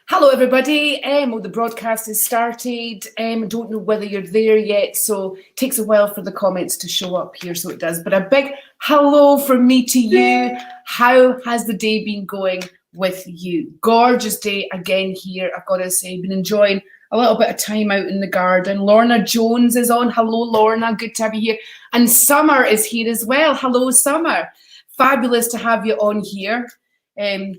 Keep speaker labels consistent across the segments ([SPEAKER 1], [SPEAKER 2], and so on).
[SPEAKER 1] Hello, everybody. The broadcast has started. Don't know whether you're there yet, so it takes a while for the comments to show up here, so it does. But a big hello from me to you. How has the day been going with you? Gorgeous day again here, I've got to say. Been enjoying a little bit of time out in the garden. Lorna Jones is on. Hello, Lorna. Good to have you here. And Summer is here as well. Hello, Summer. Fabulous to have you on here.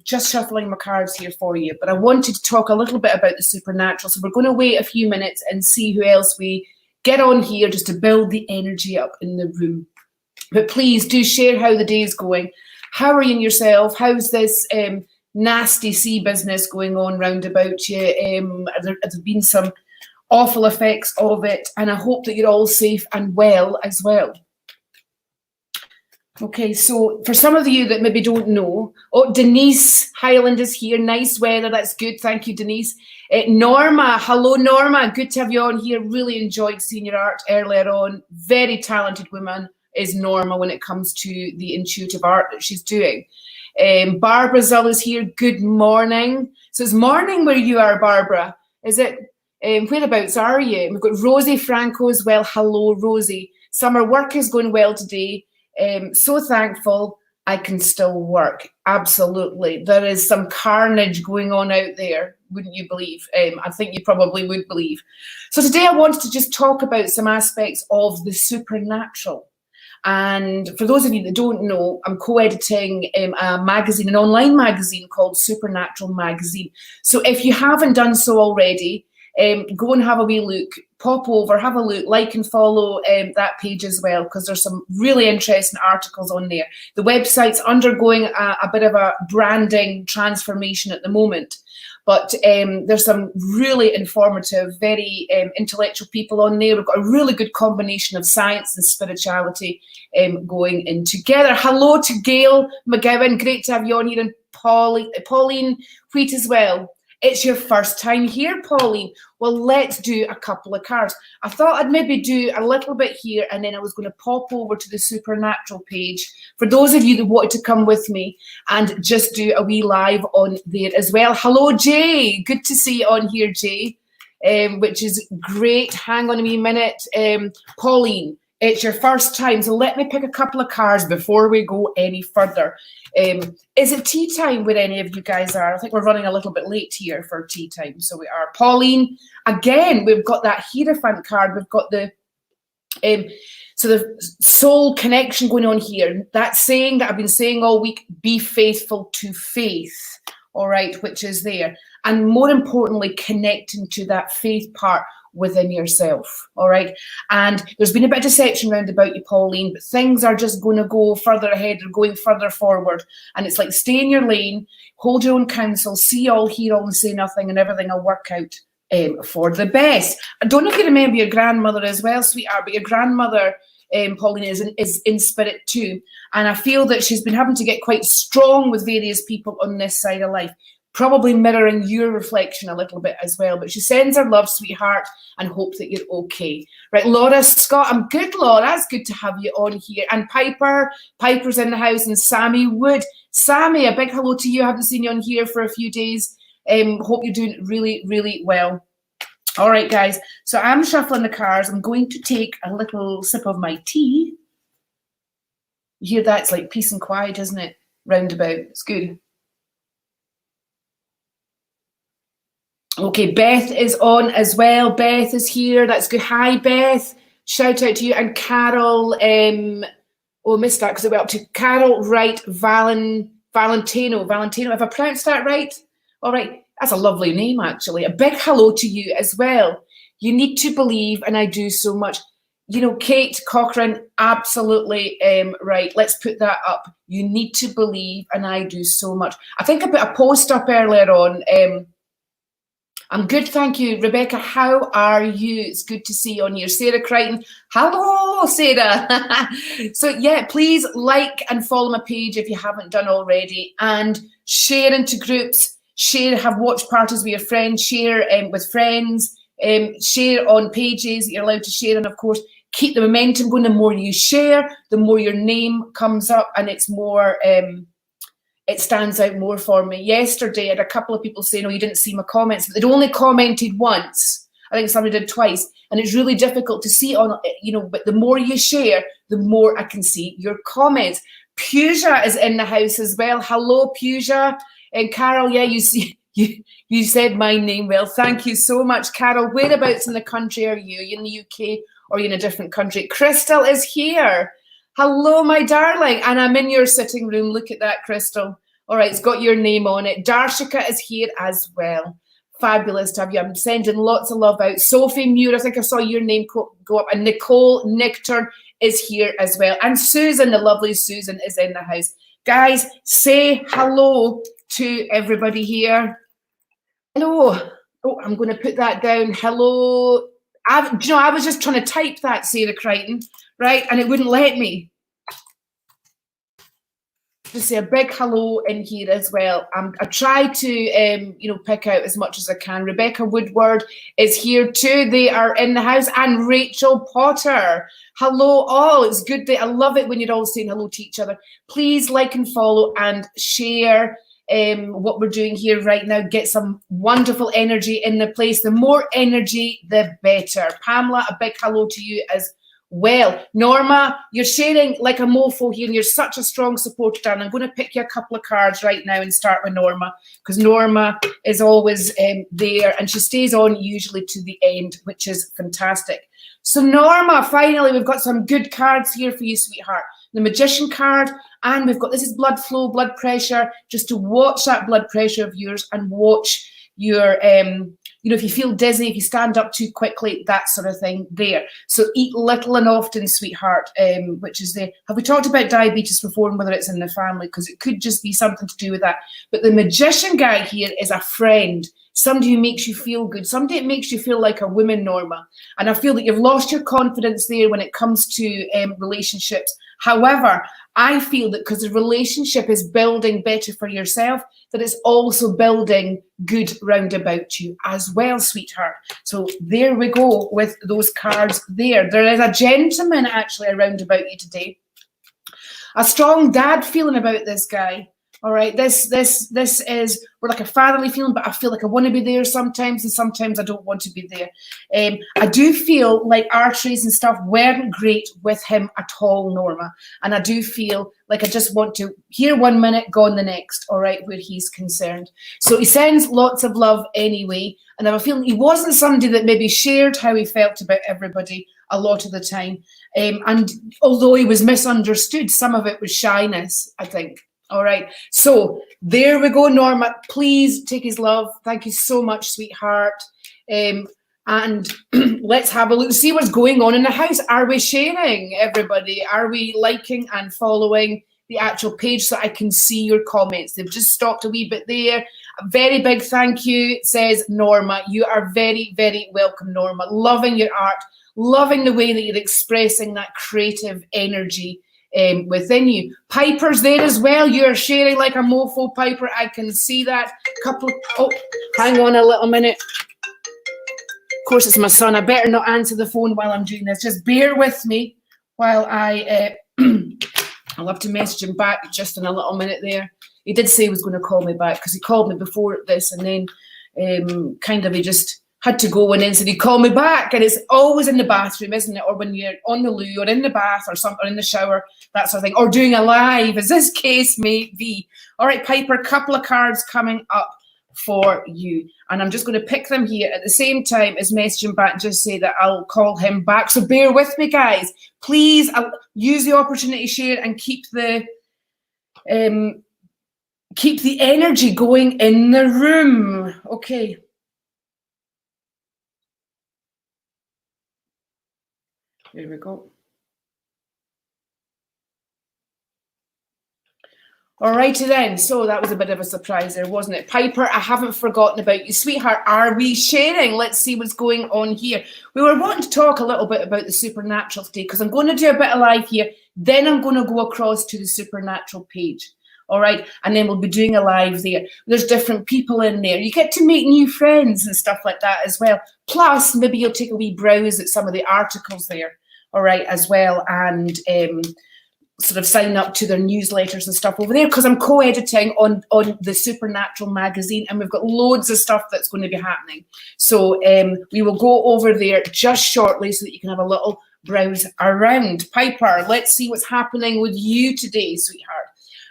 [SPEAKER 1] Just shuffling my cards here for you, but I wanted to talk a little bit about the supernatural, so we're going to wait a few minutes and see who else we get on here just to build the energy up in the room. But please do share how the day is going. How are you yourself? How's this nasty sea business going on round about you? Have there been some awful effects of it? And I hope that you're all safe and well as well. Okay, so for some of you that maybe don't know, Denise Highland is here. Nice weather, that's good. Thank you, Denise. Norma, hello, Norma. Good to have you on here. Really enjoyed seeing your art earlier on. Very talented woman is Norma when it comes to the intuitive art that she's doing. Barbara Zull is here. Good morning. So it's morning where you are, Barbara. Is it? Whereabouts are you? We've got Rosie Franco as well. Hello, Rosie. Summer work is going well today. So thankful I can still work. Absolutely. There is some carnage going on out there, wouldn't you believe? I think you probably would believe. So today I wanted to just talk about some aspects of the supernatural. And for those of you that don't know, I'm co-editing a magazine, an online magazine called Supernatural Magazine. So if you haven't done so already, go and have a wee look, pop over, have a look, like and follow that page as well, because there's some really interesting articles on there. The website's undergoing a bit of a branding transformation at the moment, but there's some really informative, very intellectual people on there. We've got a really good combination of science and spirituality going in together. Hello to Gail McGowan, great to have you on here, and Pauline Wheat as well. It's your first time here, Pauline. Well, let's do a couple of cards. I thought I'd maybe do a little bit here, and then I was going to pop over to the Supernatural page for those of you that wanted to come with me and just do a wee live on there as well. Hello, Jay. Good to see you on here, Jay, which is great. Hang on a wee minute. Pauline, it's your first time, so let me pick a couple of cards before we go any further. Is it tea time where any of you guys are? I think we're running a little bit late here for tea time, so we are. Pauline, again, we've got that Hierophant card. We've got the soul connection going on here. That saying that I've been saying all week, be faithful to faith, all right, which is there. And more importantly, connecting to that faith part within yourself, all right? And there's been a bit of deception around about you, Pauline, but things are just going to go further ahead. They're going further forward. And it's like, stay in your lane, hold your own counsel, see all, hear all, and say nothing, and everything will work out for the best. I don't know if you remember your grandmother as well, sweetheart, but your grandmother, Pauline, is in spirit too. And I feel that she's been having to get quite strong with various people on this side of life, probably mirroring your reflection a little bit as well. But she sends her love, sweetheart, and hope that you're okay. Right, Laura Scott, I'm good, Laura. It's good to have you on here. And Piper's in the house, and Sammy Wood. Sammy, a big hello to you. I haven't seen you on here for a few days. Hope you're doing really, really well. All right, guys. So I'm shuffling the cards. I'm going to take a little sip of my tea. You hear that? It's like peace and quiet, isn't it? Roundabout. It's good. Okay, Beth is on as well. Beth is here. That's good. Hi, Beth. Shout out to you. And Carol, I missed that because I went up to Carol Wright Valentino. Have I pronounced that right? All right. That's a lovely name, actually. A big hello to you as well. You need to believe, and I do so much. You know, Kate Cochran, absolutely right. Let's put that up. You need to believe, and I do so much. I think I put a post up earlier on. I'm good, thank you. Rebecca, how are you? It's good to see you on here. Sarah Crichton, hello, Sarah. So yeah, please like and follow my page if you haven't done already, and share into groups, have watch parties with your friends, share with friends, share on pages that you're allowed to share, and of course, keep the momentum going. The more you share, the more your name comes up, and it's more it stands out more for me. Yesterday, I had a couple of people saying, oh, you didn't see my comments, but they'd only commented once. I think somebody did twice. And it's really difficult to see on, but the more you share, the more I can see your comments. Puja is in the house as well. Hello, Puja. And Carol, yeah, you said my name well. Thank you so much, Carol. Whereabouts in the country are you? Are you in the UK or are you in a different country? Crystal is here. Hello, my darling. And I'm in your sitting room. Look at that, Crystal. All right, it's got your name on it. Darshika is here as well. Fabulous to have you. I'm sending lots of love out. Sophie Muir, I think I saw your name go up. And Nicole Nickturn is here as well. And Susan, the lovely Susan, is in the house. Guys, say hello to everybody here. Hello. Oh, I'm going to put that down. Hello. I was just trying to type that, Sarah Crichton, right? And it wouldn't let me. Just say a big hello in here as well. I try to, pick out as much as I can. Rebecca Woodward is here too. They are in the house. And Rachel Potter. Hello all. It's good that I love it when you're all saying hello to each other. Please like and follow and share what we're doing here right now. Get some wonderful energy in the place. The more energy, the better. Pamela, a big hello to you as well. Norma, you're sharing like a mofo here and you're such a strong supporter, Dan. I'm going to pick you a couple of cards right now and start with Norma because Norma is always there and she stays on usually to the end, which is fantastic. So Norma, finally, we've got some good cards here for you, sweetheart. The Magician card, and we've got, this is blood flow, blood pressure, just to watch that blood pressure of yours and watch your, if you feel dizzy, if you stand up too quickly, that sort of thing there. So eat little and often, sweetheart, which is the, have we talked about diabetes before and whether it's in the family? Because it could just be something to do with that. But the Magician guy here is a friend, somebody who makes you feel good, somebody that makes you feel like a woman, Norma. And I feel that you've lost your confidence there when it comes to relationships. However, I feel that because the relationship is building better for yourself, that it's also building good round about you as well, sweetheart. So there we go with those cards there. There is a gentleman actually around about you today. A strong dad feeling about this guy. All right, this is, we're like a fatherly feeling, but I feel like I want to be there sometimes, and sometimes I don't want to be there. I do feel like arteries and stuff weren't great with him at all, Norma. And I do feel like I just want to here 1 minute, gone the next, all right, where he's concerned. So he sends lots of love anyway. And I have a feeling he wasn't somebody that maybe shared how he felt about everybody a lot of the time. And although he was misunderstood, some of it was shyness, I think. All right, so there we go, Norma. Please take his love. Thank you so much, sweetheart. And let's have a look, see what's going on in the house. Are we sharing, everybody? Are we liking and following the actual page so I can see your comments? They've just stopped a wee bit there. A very big thank you, says Norma. You are very, very welcome, Norma. Loving your art, loving the way that you're expressing that creative energy within you. Piper's there as well. You're sharing like a mofo, Piper. I can see that. Oh, hang on a little minute. Of course, it's my son. I better not answer the phone while I'm doing this. Just bear with me while I'll have to message him back just in a little minute there. He did say he was going to call me back because he called me before this and then he just had to go and then said he'd call me back, and it's always in the bathroom, isn't it? Or when you're on the loo or in the bath or something, or in the shower, that sort of thing, or doing a live, as this case may be. All right, Piper, a couple of cards coming up for you, and I'm just going to pick them here at the same time as messaging back and just say that I'll call him back. So bear with me, guys. Please use the opportunity to share and keep the energy going in the room. Okay. Here we go. All righty then. So that was a bit of a surprise there, wasn't it? Piper, I haven't forgotten about you. Sweetheart, are we sharing? Let's see what's going on here. We were wanting to talk a little bit about the supernatural today because I'm going to do a bit of live here. Then I'm going to go across to the supernatural page. All right. And then we'll be doing a live there. There's different people in there. You get to make new friends and stuff like that as well. Plus, maybe you'll take a wee browse at some of the articles there. All right, as well, and sort of sign up to their newsletters and stuff over there, because I'm co-editing on the Supernatural magazine, and we've got loads of stuff that's going to be happening. So we will go over there just shortly so that you can have a little browse around. Piper, let's see what's happening with you today, sweetheart.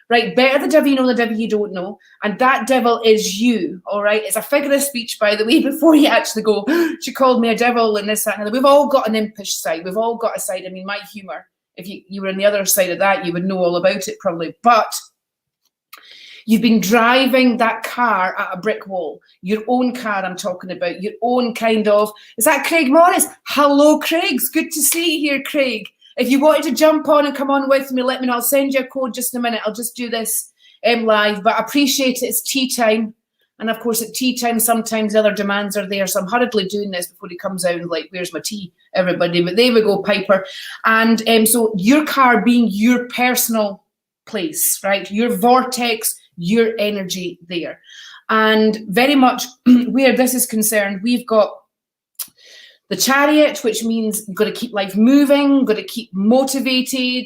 [SPEAKER 1] Right, better the devil you know, the devil you don't know, and that devil is you, all right? It's a figure of speech, by the way, before you actually go, she called me a devil and this, that, and the other. We've all got an impish side. We've all got a side. I mean, my humour, if you were on the other side of that, you would know all about it probably. But you've been driving that car at a brick wall, your own car I'm talking about, your own kind of, is that Craig Morris? Hello, Craig's good to see you here, Craig. If you wanted to jump on and come on with me, let me know. I'll send you a code just in a minute. I'll just do this live, but I appreciate it. It's tea time. And of course, at tea time, sometimes other demands are there. So I'm hurriedly doing this before he comes out and like, where's my tea, everybody? But there we go, Piper. And so your car being your personal place, right? Your vortex, your energy there. And very much where this is concerned, we've got the Chariot, which means you've got to keep life moving, got to keep motivated.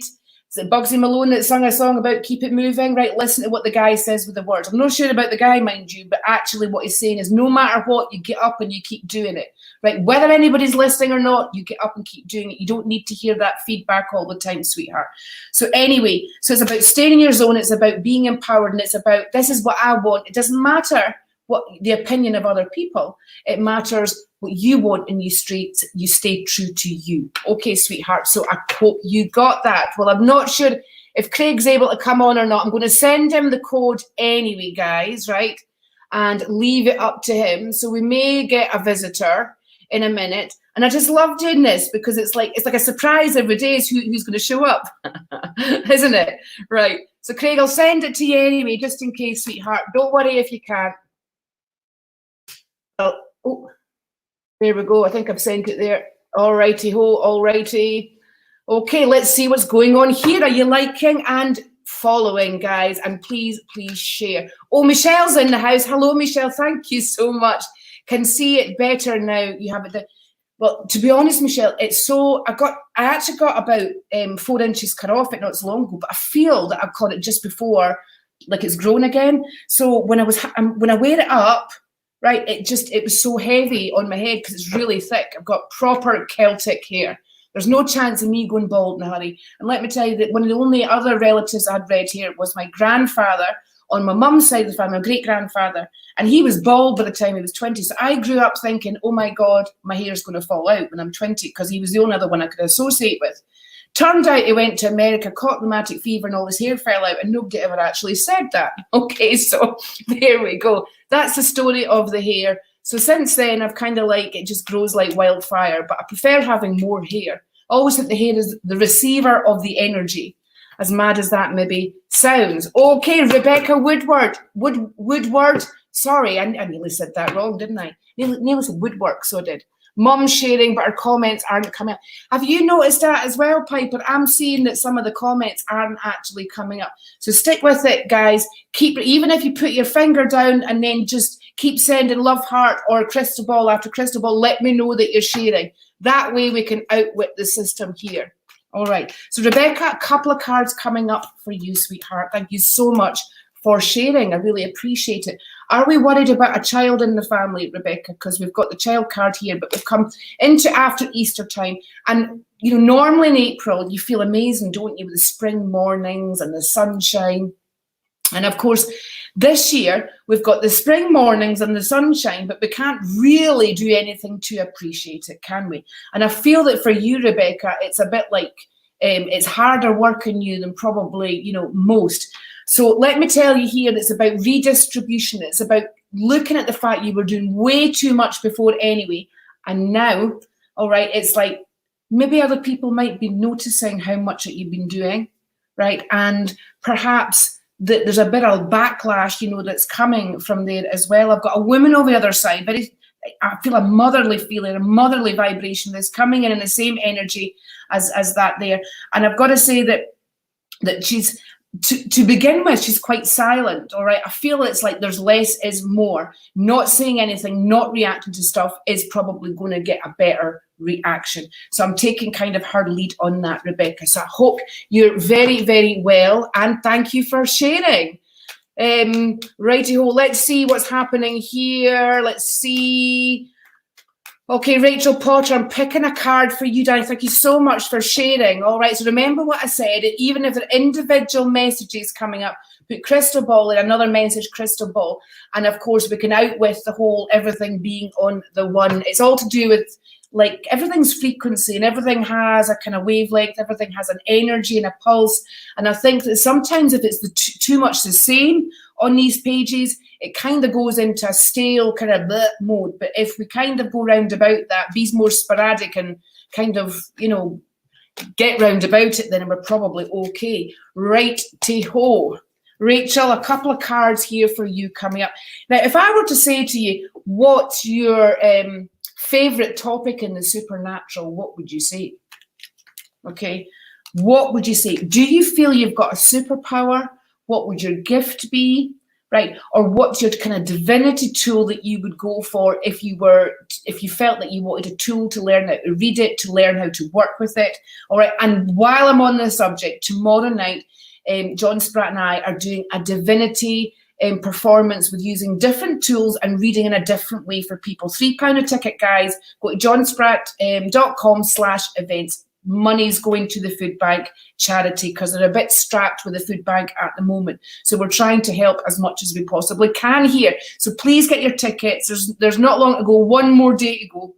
[SPEAKER 1] Is it Bugsy Malone that sung a song about keep it moving? Right, listen to what the guy says with the words. I'm not sure about the guy, mind you, but actually what he's saying is no matter what, you get up and you keep doing it. Right, whether anybody's listening or not, you get up and keep doing it. You don't need to hear that feedback all the time, sweetheart. So anyway, so it's about staying in your zone. It's about being empowered, and it's about this is what I want. It doesn't matter what the opinion of other people. It matters what you want, and you stay true to you. Okay, sweetheart. So I hope you got that. Well, I'm not sure if Craig's able to come on or not. I'm going to send him the code anyway, guys, right? And leave it up to him. So we may get a visitor in a minute. And I just love doing this because it's like a surprise every day is who's going to show up, isn't it? Right. So Craig, I'll send it to you anyway, just in case, sweetheart. Don't worry if you can't. Oh, there we go. I think I've sent it there. All righty ho, all righty. Okay, let's see what's going on here. Are you liking and following, guys? And please, please share. Oh, Michelle's in the house. Hello, Michelle. Thank you so much. Can see it better now. You have it. Well, to be honest, Michelle, it's so I actually got about 4 inches cut off it not so long ago, but I feel that I've caught it just before, like it's grown again. So when I wear it up, right, it was so heavy on my head because it's really thick. I've got proper Celtic hair. There's no chance of me going bald in a hurry. And let me tell you that one of the only other relatives I had red hair was my grandfather on my mum's side of the family, my great-grandfather. And he was bald by the time he was 20. So I grew up thinking, oh my God, my hair's going to fall out when I'm 20 because he was the only other one I could associate with. Turned out he went to America, caught rheumatic fever, and all his hair fell out, and nobody ever actually said that. Okay, so there we go. That's the story of the hair. So since then, I've kind of like, it just grows like wildfire, but I prefer having more hair. I always think the hair is the receiver of the energy, as mad as that maybe sounds. Okay, Rebecca Woodward. Woodward. Sorry, I nearly said that wrong, didn't I? Nearly said Woodwork, so I did. Mum's sharing, but her comments aren't coming up. Have you noticed that as well, Piper? I'm seeing that some of the comments aren't actually coming up. So stick with it, guys. Even if you put your finger down and then just keep sending love heart or crystal ball after crystal ball, let me know that you're sharing. That way we can outwit the system here. All right. So Rebecca, a couple of cards coming up for you, sweetheart. Thank you so much for sharing. I really appreciate it. Are we worried about a child in the family, Rebecca? Because we've got the child card here, but we've come into after Easter time. And, you know, normally in April, you feel amazing, don't you, with the spring mornings and the sunshine. And, of course, this year, we've got the spring mornings and the sunshine, but we can't really do anything to appreciate it, can we? And I feel that for you, Rebecca, it's a bit like it's harder work on you than probably, you know, most. So let me tell you here, it's about redistribution. It's about looking at the fact you were doing way too much before anyway. And now, all right, it's like maybe other people might be noticing how much that you've been doing, right? And perhaps that there's a bit of backlash, you know, that's coming from there as well. I've got a woman on the other side, I feel a motherly feeling, a motherly vibration that's coming in the same energy as that there. And I've got to say that she's to begin with, she's quite silent, all right? I feel it's like there's less is more. Not saying anything, not reacting to stuff is probably going to get a better reaction. So I'm taking kind of her lead on that, Rebecca. So I hope you're very, very well, and thank you for sharing. Righty-ho, let's see what's happening here. Let's see. Okay, Rachel Potter, I'm picking a card for you, Danny. Thank you so much for sharing. All right, so remember what I said. Even if there are individual messages coming up, put crystal ball in, another message, crystal ball. And of course, we can out with the whole everything being on the one. It's all to do with, like, everything's frequency and everything has a kind of wavelength. Everything has an energy and a pulse. And I think that sometimes if it's too much the same on these pages, it kind of goes into a stale kind of mode. But if we kind of go round about that, be more sporadic and kind of, you know, get round about it, then we're probably okay. Right-ty-ho. Rachel, a couple of cards here for you coming up. Now, if I were to say to you, what's your favourite topic in the supernatural, what would you say? Okay, what would you say? Do you feel you've got a superpower? What would your gift be? Right, or what's your kind of divinity tool that you would go for if you felt that you wanted a tool to learn how to read it, to learn how to work with it? All right, and while I'm on the subject, tomorrow night, John Spratt and I are doing a divinity performance with using different tools and reading in a different way for people. £3 a ticket, guys. Go to johnspratt.com/events. Money's going to the food bank charity because they're a bit strapped with the food bank at the moment. So we're trying to help as much as we possibly can here. So please get your tickets. There's not long to go, one more day to go.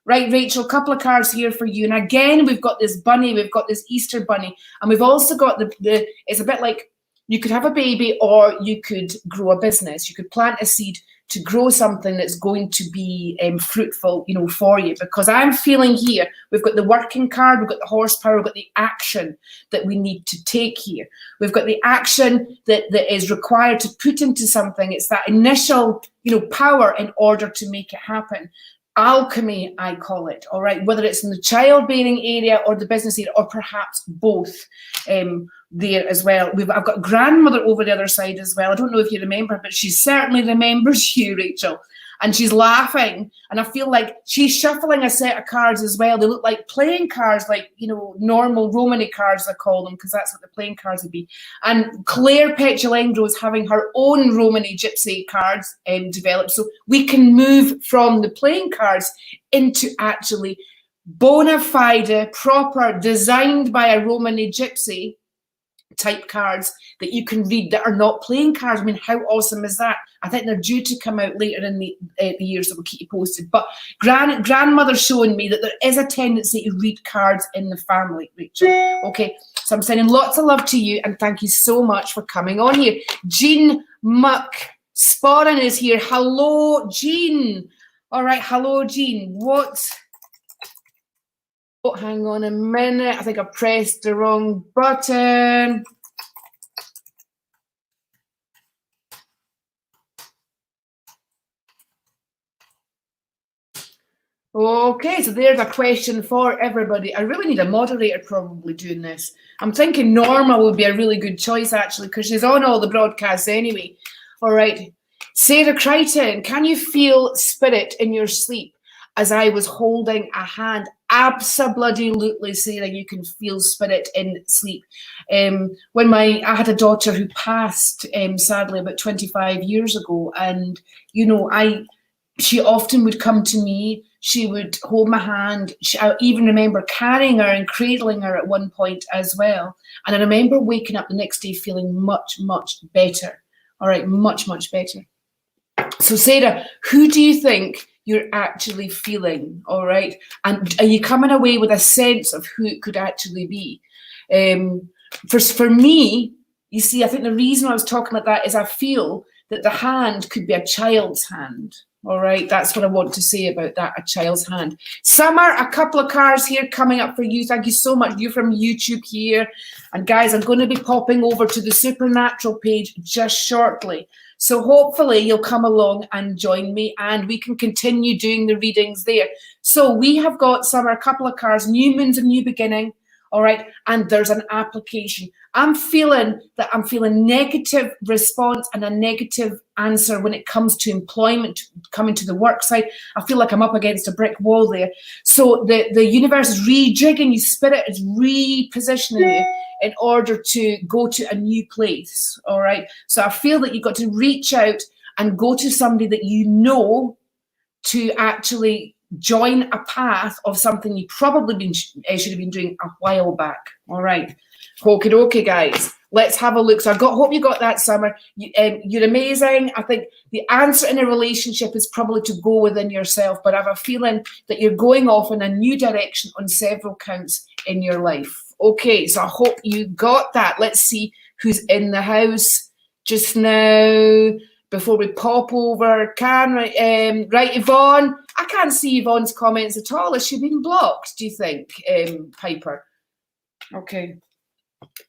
[SPEAKER 1] Right, Rachel, a couple of cards here for you. And again, we've got this bunny, we've got this Easter bunny, and we've also got the it's a bit like you could have a baby or you could grow a business. You could plant a seed to grow something that's going to be fruitful, you know, for you. Because I'm feeling here, we've got the working card, we've got the horsepower, we've got the action that we need to take here. We've got the action that is required to put into something. It's that initial, you know, power in order to make it happen. Alchemy, I call it, all right, whether it's in the childbearing area or the business area, or perhaps both there as well. I've got grandmother over the other side as well. I don't know if you remember, but she certainly remembers you, Rachel. And she's laughing, and I feel like she's shuffling a set of cards as well. They look like playing cards, like, you know, normal Romany cards, I call them, because that's what the playing cards would be. And Claire Petulengro is having her own Romany gypsy cards developed. So we can move from the playing cards into actually bona fide, proper, designed by a Romany gypsy type cards that you can read that are not playing cards. I mean, how awesome is that? I think they're due to come out later in the year, so we'll keep you posted. But grandmother's showing me that there is a tendency to read cards in the family, Rachel. Okay, so I'm sending lots of love to you, and thank you so much for coming on here. Jean McSporran is here. Hello, Jean. All right, hello, Jean. What? Oh, hang on a minute. I think I pressed the wrong button. Okay, so there's a question for everybody. I really need a moderator probably doing this. I'm thinking Norma would be a really good choice, actually, because she's on all the broadcasts anyway. All right. Sarah Crichton, can you feel spirit in your sleep? As I was holding a hand, absolutely, Sarah, you can feel spirit in sleep. When I had a daughter who passed, sadly, about 25 years ago, and you know, she often would come to me. She would hold my hand. I even remember carrying her and cradling her at one point as well. And I remember waking up the next day feeling much, much better. All right, much, much better. So, Sarah, who do you think you're actually feeling, all right? And are you coming away with a sense of who it could actually be? For me, you see, I think the reason I was talking like that is I feel that the hand could be a child's hand, all right? That's what I want to say about that, a child's hand. Summer, a couple of cards here coming up for you. Thank you so much. You're from YouTube here. And guys, I'm going to be popping over to the Supernatural page just shortly. So hopefully you'll come along and join me and we can continue doing the readings there. So we have got, Summer, a couple of cards, New Moon's a New Beginning, all right, and there's an application. I'm feeling negative response and a negative answer when it comes to employment, coming to the work site. I feel like I'm up against a brick wall there. So the universe is rejigging you, spirit is repositioning you in order to go to a new place, all right? So I feel that you've got to reach out and go to somebody that you know to actually join a path of something you probably should have been doing a while back. All right. Okie dokie, guys. Let's have a look. So hope you got that, Summer. You're amazing. I think the answer in a relationship is probably to go within yourself, but I have a feeling that you're going off in a new direction on several counts in your life. Okay, so I hope you got that. Let's see who's in the house just now before we pop over. Right, Yvonne. I can't see Yvonne's comments at all. Has she been blocked, do you think, Piper? Okay.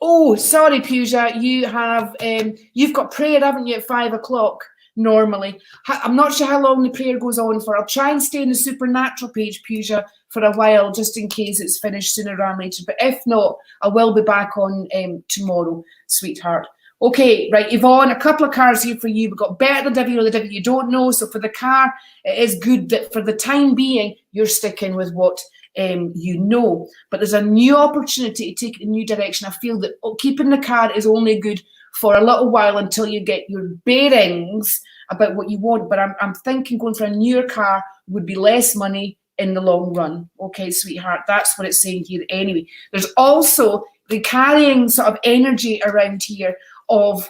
[SPEAKER 1] Oh, sorry, Puja. You've got prayer, haven't you, at 5 o'clock normally? I'm not sure how long the prayer goes on for. I'll try and stay in the supernatural page, Puja, for a while, just in case it's finished sooner rather than later. But if not, I will be back on tomorrow, sweetheart. Okay, right, Yvonne, a couple of cards here for you. We've got better the devil or the devil you don't know. So for the car, it is good that for the time being, you're sticking with what you know. But there's a new opportunity to take a new direction. I feel that keeping the car is only good for a little while until you get your bearings about what you want. But I'm thinking going for a newer car would be less money in the long run. Okay, sweetheart, that's what it's saying here anyway. There's also the carrying sort of energy around here of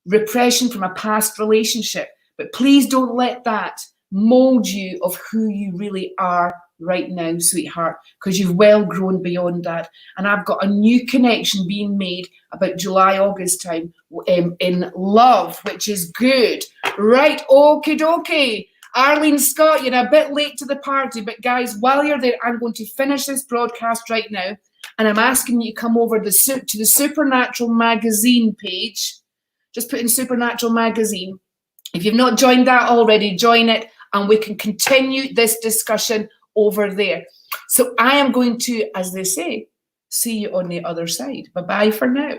[SPEAKER 1] repression from a past relationship. But please don't let that mold you of who you really are right now, sweetheart, because you've well grown beyond that. And I've got a new connection being made about July, August time in love, which is good. Right, okie dokie. Arlene Scott, you're a bit late to the party, but guys, while you're there, I'm going to finish this broadcast right now. And I'm asking you to come over to the Supernatural Magazine page. Just put in Supernatural Magazine. If you've not joined that already, join it, and we can continue this discussion over there. So I am going to, as they say, see you on the other side. Bye-bye for now.